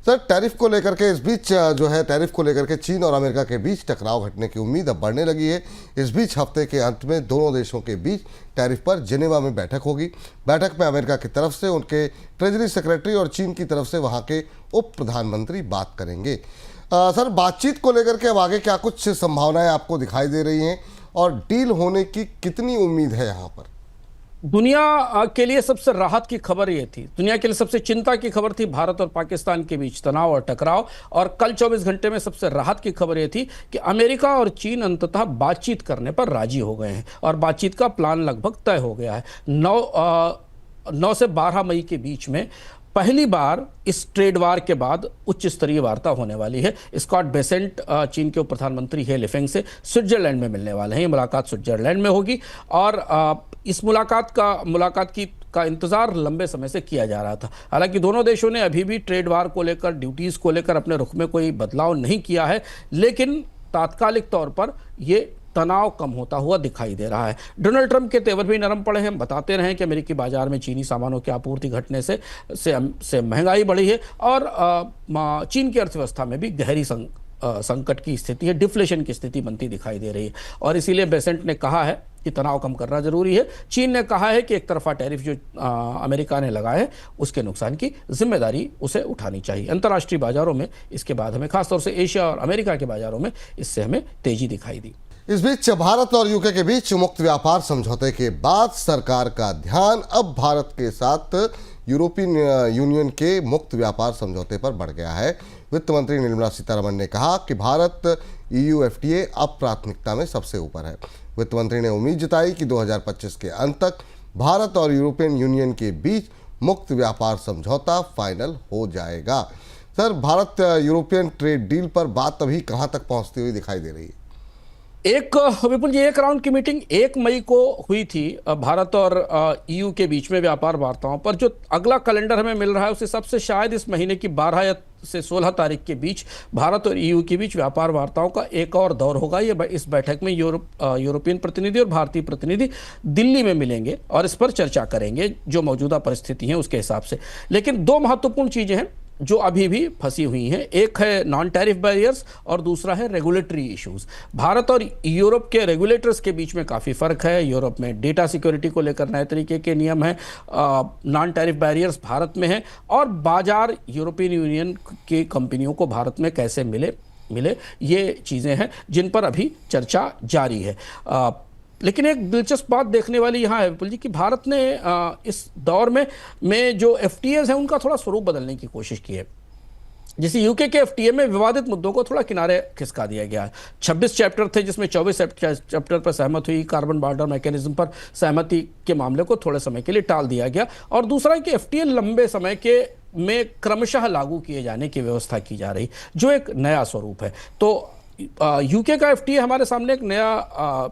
Sir, tariff को लेकर के इस बीच जो है टैरिफ को लेकर के चीन और अमेरिका के बीच टकराव घटने की उम्मीद अब बढ़ने लगी है। इस बीच हफ्ते के अंत में दोनों देशों के बीच टैरिफ पर जिनेवा में बैठक होगी। बैठक में अमेरिका की तरफ से उनके ट्रेजरी सेक्रेटरी और चीन की तरफ से वहां के उप प्रधानमंत्री बात करेंगे। सर, बातचीत को लेकर के अब आगे क्या कुछ संभावनाएं आपको दिखाई दे रही हैं और डील होने की कितनी उम्मीद है यहाँ पर? दुनिया के लिए सबसे राहत की खबर ये थी, दुनिया के लिए सबसे चिंता की खबर थी भारत और पाकिस्तान के बीच तनाव और टकराव। और कल 24 घंटे में सबसे राहत की खबर ये थी कि अमेरिका और चीन अंततः बातचीत करने पर राजी हो गए हैं और बातचीत का प्लान लगभग तय हो गया है। 9 से 12 मई के बीच में पहली बार इस ट्रेड वार के बाद उच्च स्तरीय वार्ता होने वाली है। स्कॉट बेसेंट चीन के उप प्रधानमंत्री हे लिफेंग से स्विट्जरलैंड में मिलने वाले हैं। ये मुलाकात स्विट्जरलैंड में होगी और इस मुलाकात का इंतजार लंबे समय से किया जा रहा था। हालांकि दोनों देशों ने अभी भी ट्रेड वार को लेकर, ड्यूटीज को लेकर अपने रुख में कोई बदलाव नहीं किया है, लेकिन तात्कालिक तौर पर ये तनाव कम होता हुआ दिखाई दे रहा है। डोनाल्ड ट्रंप के तेवर भी नरम पड़े हैं। हम बताते रहे कि अमेरिकी बाजार में चीनी सामानों की आपूर्ति घटने से महंगाई बढ़ी है और चीन की अर्थव्यवस्था में भी गहरी संकट की स्थिति है, डिफ्लेशन की स्थिति बनती दिखाई दे रही है। और इसीलिए बेसेंट ने कहा है कि तनाव कम करना जरूरी है। चीन ने कहा है कि एक तरफा टैरिफ जो अमेरिका ने लगाए है उसके नुकसान की जिम्मेदारी उसे उठानी चाहिए। अंतर्राष्ट्रीय बाजारों में इसके बाद हमें खासतौर से एशिया और अमेरिका के बाजारों में इससे हमें तेजी दिखाई दी। इस बीच भारत और यूके के बीच मुक्त व्यापार समझौते के बाद सरकार का ध्यान अब भारत के साथ यूरोपियन यूनियन के मुक्त व्यापार समझौते पर बढ़ गया है। वित्त मंत्री निर्मला सीतारमण ने कहा कि भारत EU FTA अब प्राथमिकता में सबसे ऊपर है। वित्त मंत्री ने उम्मीद जताई कि 2025 के अंत तक भारत और यूरोपियन यूनियन के बीच मुक्त व्यापार समझौता फाइनल हो जाएगा। Sir, Bharat European trade deal पर बात अभी कहाँ तक पहुँचती हुई दिखाई दे रही है? विपुल जी, एक राउंड की मीटिंग 1 मई को हुई थी भारत और EU के बीच में व्यापार वार्ताओं पर। जो अगला कैलेंडर हमें मिल रहा है उस हिसाब से शायद इस महीने की 12 से 16 तारीख के बीच भारत और EU के बीच व्यापार वार्ताओं का एक और दौर होगा। ये इस बैठक में यूरोपियन प्रतिनिधि और भारतीय प्रतिनिधि दिल्ली में मिलेंगे और इस पर चर्चा करेंगे जो मौजूदा परिस्थिति है उसके हिसाब से। लेकिन 2 महत्वपूर्ण चीजें हैं जो अभी भी फंसी हुई हैं। एक है नॉन टैरिफ बैरियर्स और दूसरा है रेगुलेटरी इश्यूज। भारत और यूरोप के रेगुलेटर्स के बीच में काफ़ी फ़र्क है। यूरोप में डेटा सिक्योरिटी को लेकर नए तरीके के नियम हैं, नॉन टैरिफ बैरियर्स भारत में हैं और बाजार यूरोपियन यूनियन की कंपनियों को भारत में कैसे मिले ये चीज़ें हैं जिन पर अभी चर्चा जारी है। लेकिन एक दिलचस्प बात देखने वाली यहाँ है विपुल जी कि भारत ने इस दौर में जो FTAs हैं उनका थोड़ा स्वरूप बदलने की कोशिश की है। जैसे यूके के FTA में विवादित मुद्दों को थोड़ा किनारे खिसका दिया गया है। 26 चैप्टर थे जिसमें 24 चैप्टर पर सहमत हुई। कार्बन बॉर्डर मैकेनिज्म पर सहमति के मामले को थोड़े समय के लिए टाल दिया गया। और दूसरा है कि FTA लंबे समय में क्रमशः लागू किए जाने की व्यवस्था की जा रही, जो एक नया स्वरूप है। तो यूके का FTA हमारे सामने एक नया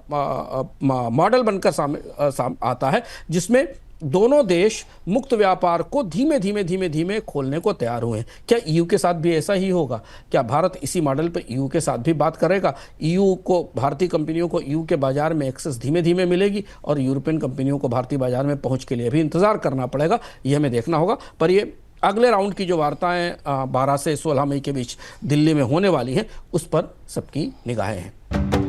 मॉडल बनकर आता है जिसमें दोनों देश मुक्त व्यापार को धीमे धीमे खोलने को तैयार हुए हैं। क्या EU के साथ भी ऐसा ही होगा? क्या भारत इसी मॉडल पर EU के साथ भी बात करेगा? EU को, भारतीय कंपनियों को EU के बाजार में एक्सेस धीमे धीमे मिलेगी और यूरोपियन कंपनियों को भारतीय बाजार में पहुंच के लिए भी इंतजार करना पड़ेगा। ये हमें देखना होगा। पर ये अगले राउंड की जो वार्ताएं 12 से 16 मई के बीच दिल्ली में होने वाली हैं उस पर सबकी निगाहें हैं।